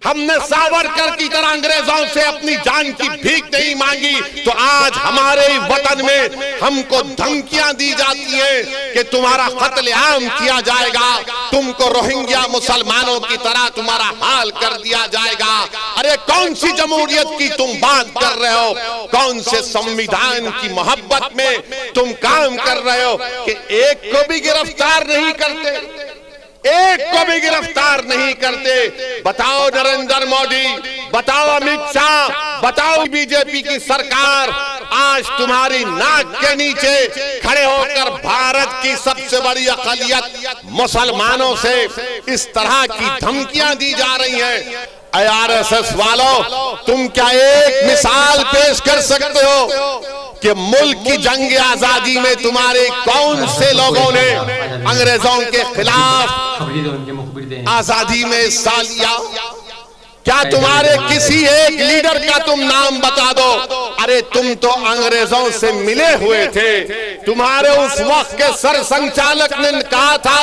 हमने सावरकर की तरह अंग्रेजों से अपनी जान की भीख नहीं मांगी, तो आज हमारे वतन में हमको धमकियां दी जाती हैं कि तुम्हारा कत्लेआम किया जाएगा, तुमको रोहिंग्या मुसलमानों की तरह तुम्हारा हाल कर दिया जाएगा। अरे कौन सी जमहूरियत की तुम बात कर रहे हो? कौन से संविधान की मोहब्बत में तुम काम कर रहे हो कि एक को भी गिरफ्तार नहीं करते, एक को भी गिरफ्तार नहीं करते? बताओ नरेंद्र मोदी, बताओ अमित शाह, बताओ बीजेपी की सरकार, आज तुम्हारी नाक के नीचे खड़े होकर भारत की सबसे बड़ी अक़लियत मुसलमानों से इस तरह की धमकियां दी जा रही हैं। आरएसएस वालों, तुम क्या एक मिसाल पेश कर सकते हो कि मुल्क की जंग आजादी में तुम्हारे कौन से लोगों ने अंग्रेजों के खिलाफ आजादी में हिस्सा लिया? क्या तुम्हारे किसी एक लीडर का तुम नाम बता दो? अरे तुम तो अंग्रेजों से मिले हुए थे। तुम्हारे उस वक्त के सरसंघचालक ने कहा था,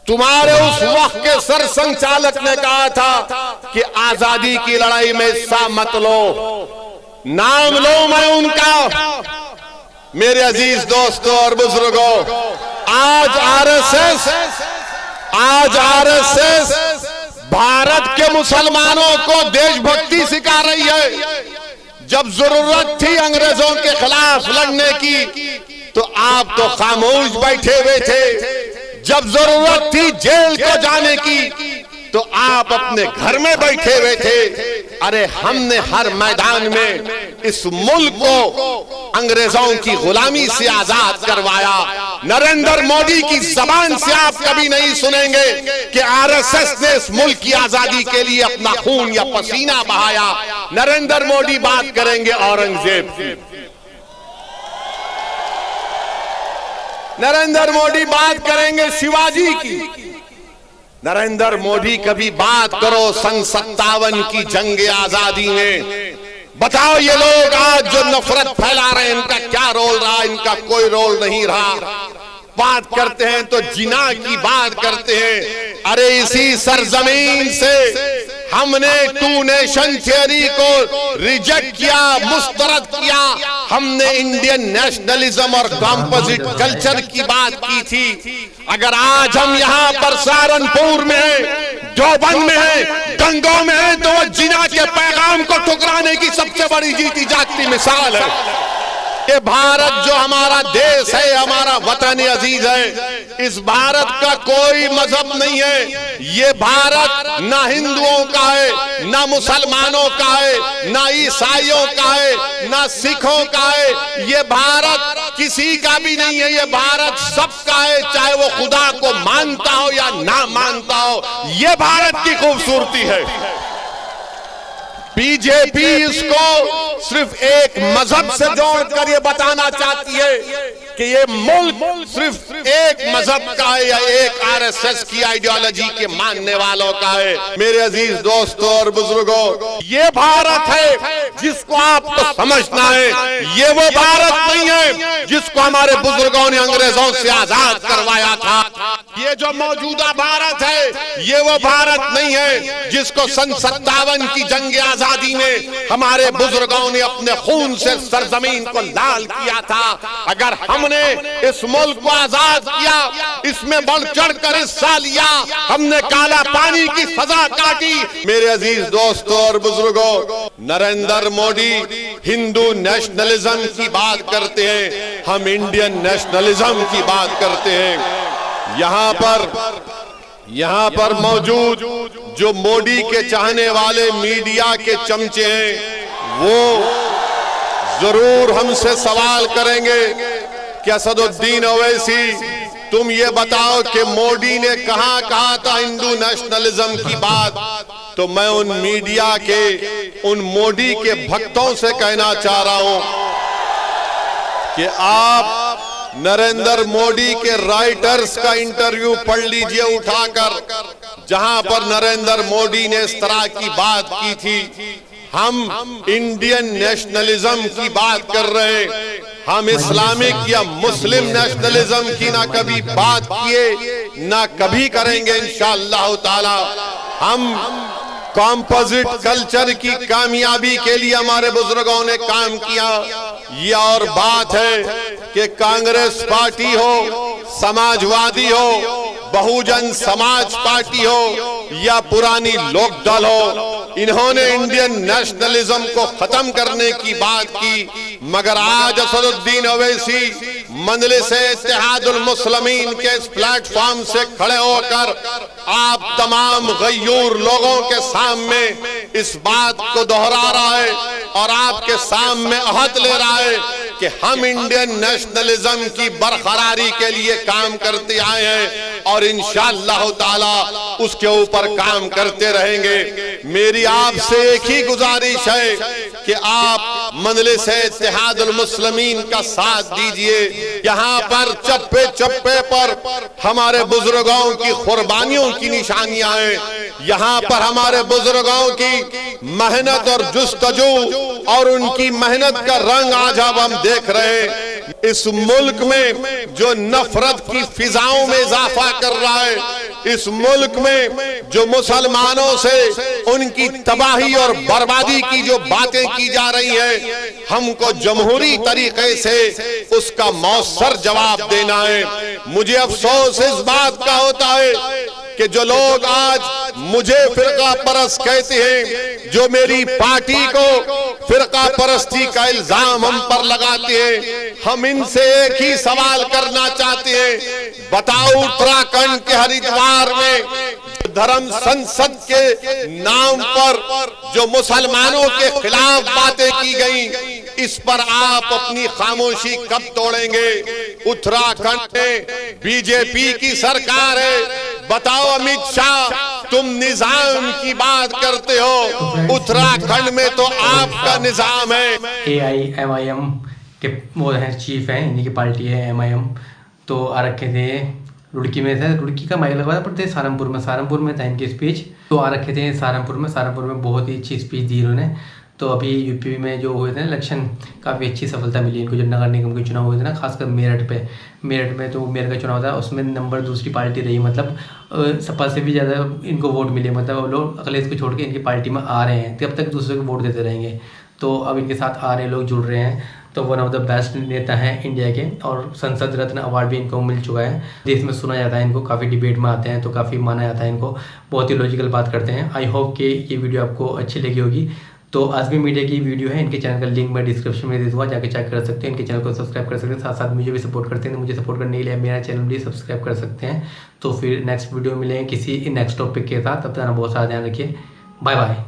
तुम्हारे उस वक्त के सरसंघचालक ने कहा था कि आजादी की लड़ाई में हिस्सा मत लो। नाम लो मैं उनका। मेरे अजीज दोस्तों और बुजुर्गों, आज आरएसएस भारत के मुसलमानों को देशभक्ति सिखा रही है। जब जरूरत थी अंग्रेजों के खिलाफ लड़ने की तो आप तो खामोश बैठे हुए थे। जब जरूरत थी जेल को जाने की तो आप अपने घर में बैठे हुए थे। अरे हमने हर मैदान में इस मुल्क को अंग्रेजों की गुलामी से आजाद करवाया। नरेंद्र मोदी की जबान से आप कभी नहीं सुनेंगे कि आरएसएस ने इस मुल्क की आजादी के लिए अपना खून या पसीना बहाया। नरेंद्र मोदी बात करेंगे औरंगजेब की, नरेंद्र मोदी बात करेंगे शिवाजी की, नरेंद्र मोदी कभी बात करो सन 57 की जंग आजादी में। बताओ ये लोग आज जो नफरत फैला रहे हैं इनका क्या रोल रहा? इनका कोई रोल नहीं रहा। बात करते हैं तो जिना की बात करते हैं। अरे इसी सरजमीन से हमने टू नेशन थियरी को रिजेक्ट किया, मुस्तरद किया। हमने इंडियन नेशनलिज्म और कॉम्पोजिट कल्चर की बात की थी। अगर आज हम यहाँ पर सहारनपुर में हैं, देवबंद में हैं, गंगों में हैं, तो वो जिना के पैगाम को ठुकराने की सबसे बड़ी जीती जागती मिसाल है। ये भारत जो हमारा देश है, हमारा वतन अजीज है, इस भारत का कोई मजहब नहीं है। ये भारत ना हिंदुओं का है, ना मुसलमानों का है, ना ईसाइयों का है, ना सिखों का है। ये भारत किसी का भी नहीं है। ये भारत सबका है, चाहे वो खुदा को मानता हो या ना मानता हो। ये भारत की खूबसूरती है। बीजेपी इसको सिर्फ एक मजहब से जोड़कर ये बताना चाहती है कि ये मुल्क सिर्फ एक मजहब का है या एक आरएसएस की आइडियोलॉजी के मानने वालों का है। मेरे अजीज दोस्तों और बुजुर्गों, ये भारत है जिसको आपको समझना है। ये वो भारत नहीं है जिसको हमारे बुजुर्गों ने अंग्रेजों से आजाद करवाया था। ये जो मौजूदा भारत है, ये वो भारत नहीं है जिसको सन 57 की जंग आजादी में हमारे बुजुर्गों ने अपने खून से सरजमीन को लाल किया था। अगर हमने इस मुल्क को आजाद किया, इसमें बढ़ चढ़ कर हिस्सा लिया, हमने काला पानी की सजा काटी। मेरे अजीज दोस्तों और बुजुर्गों, नरेंद्र मोदी हिंदू नेशनलिज्म की बात करते हैं, हम इंडियन नेशनलिज्म की बात करते हैं। यहाँ पर मौजूद जो मोदी के चाहने वाले मीडिया के चमचे हैं, वो जरूर हमसे सवाल करेंगे कि असदुद्दीन ओवैसी, तुम ये बताओ कि मोदी ने कहाँ कहा था हिंदू नेशनलिज्म की बात? तो मैं उन मीडिया के, उन मोदी के भक्तों से कहना चाह रहा हूं कि आप नरेंद्र मोदी के राइटर्स का इंटरव्यू पढ़ लीजिए उठाकर, जहां पर नरेंद्र मोदी ने इस तरह की बात की थी। हम इंडियन नेशनलिज्म की बात कर रहे हैं, हम इस्लामिक या मुस्लिम नेशनलिज्म की ना कभी बात किए ना कभी करेंगे इंशाअल्लाह ताला। हम कॉम्पोजिट कल्चर की कामयाबी के लिए हमारे बुजुर्गों ने काम किया। ये और बात है कि कांग्रेस पार्टी हो, समाजवादी हो, बहुजन समाज पार्टी हो या पुरानी लोकदल हो, इन्होंने इंडियन नेशनलिज्म को खत्म करने की बात की। मगर आज असदुद्दीन ओवैसी मजलिस-ए-इत्तेहादुल मुस्लिमीन के इस प्लेटफॉर्म से खड़े होकर आप तमाम गयूर लोगों के सामने इस बात को दोहरा रहा है और आपके सामने अहद ले रहा है कि हम इंडियन नेशनलिज्म की बरकरारी के लिए काम करते आए हैं और इंशाअल्लाह ताला उसके ऊपर काम करते रहेंगे। मेरी आपसे एक ही गुजारिश है कि आप मजलिस-ए-इत्तेहादुल मुस्लिमीन का साथ दीजिए। यहाँ पर चप्पे चप्पे पर हमारे बुजुर्गों की कुर्बानियों की निशानियां हैं। यहाँ पर हमारे बुजुर्गों की मेहनत और जुस्तजू और उनकी मेहनत का रंग आज अब हम देख रहे हैं। इस मुल्क में जो नफरत की फिजाओं में इजाफा कर रहा है, इस मुल्क में जो मुसलमानों से उनकी तबाही और बर्बादी की जो बातें की जा रही हैं, हमको जमहूरी तरीके से उसका मौसर जवाब देना है। मुझे अफसोस इस बात का होता है कि जो लोग आज मुझे फिरका परस्त कहते हैं, जो मेरी पार्टी को फिरका परस्ती का इल्जाम हम पर लगाते हैं, हम इनसे एक ही सवाल करना चाहते हैं, बताओ उत्तराखंड के हरिद्वार में धर्म संसद के नाम पर जो मुसलमानों के खिलाफ बातें की गई, इस पर आप अपनी खामोशी कब तोड़ेंगे? उत्तराखंड में बीजेपी की सरकार है। बताओ अमित शाह, तुम निजाम की बात करते हो, उत्तराखंड में तो आपका निजाम है। AIMIM के वो है चीफ है, इन्हीं की पार्टी है MIM। तो आ रखे थे रुड़की में, था रुड़की का माइक लगवा था, पर थे सहारनपुर में था इनकी स्पीच। तो आ रखे थे सहारनपुर में बहुत ही अच्छी स्पीच दी इन्होंने। तो अभी यूपी में जो हुए थे ना इलेक्शन, काफ़ी अच्छी सफलता मिली इनको। जो नगर निगम के चुनाव हुए थे ना, खासकर मेरठ में तो मेयर का चुनाव था, उसमें नंबर दूसरी पार्टी रही। मतलब सपा से भी ज़्यादा इनको वोट मिले। मतलब लोग अखिलेश को छोड़ के इनकी पार्टी में आ रहे हैं, तब तक दूसरे को वोट देते रहेंगे। तो अब इनके साथ आ रहे लोग जुड़ रहे हैं। तो वन ऑफ द बेस्ट नेता हैं इंडिया के, और संसद रत्न अवार्ड भी इनको मिल चुका है। देश में सुना जाता है इनको, काफ़ी डिबेट में आते हैं तो काफ़ी माना जाता है इनको, बहुत ही लॉजिकल बात करते हैं। आई होप कि ये वीडियो आपको अच्छी लगी होगी। तो आज़मी मीडिया की वीडियो है, इनके चैनल का लिंक मैं डिस्क्रिप्शन में दे दूँगा, जाके चेक कर सकते हैं। इनके चैनल को सब्सक्राइब कर सकते हैं, साथ साथ मुझे भी सपोर्ट करते हैं। तो मुझे सपोर्ट करने के लिए मेरा चैनल भी सब्सक्राइब कर सकते हैं। तो फिर नेक्स्ट वीडियो मिलेंगे किसी नेक्स्ट टॉपिक के साथ। तब तक बहुत सारा ध्यान रखिए। Bye bye.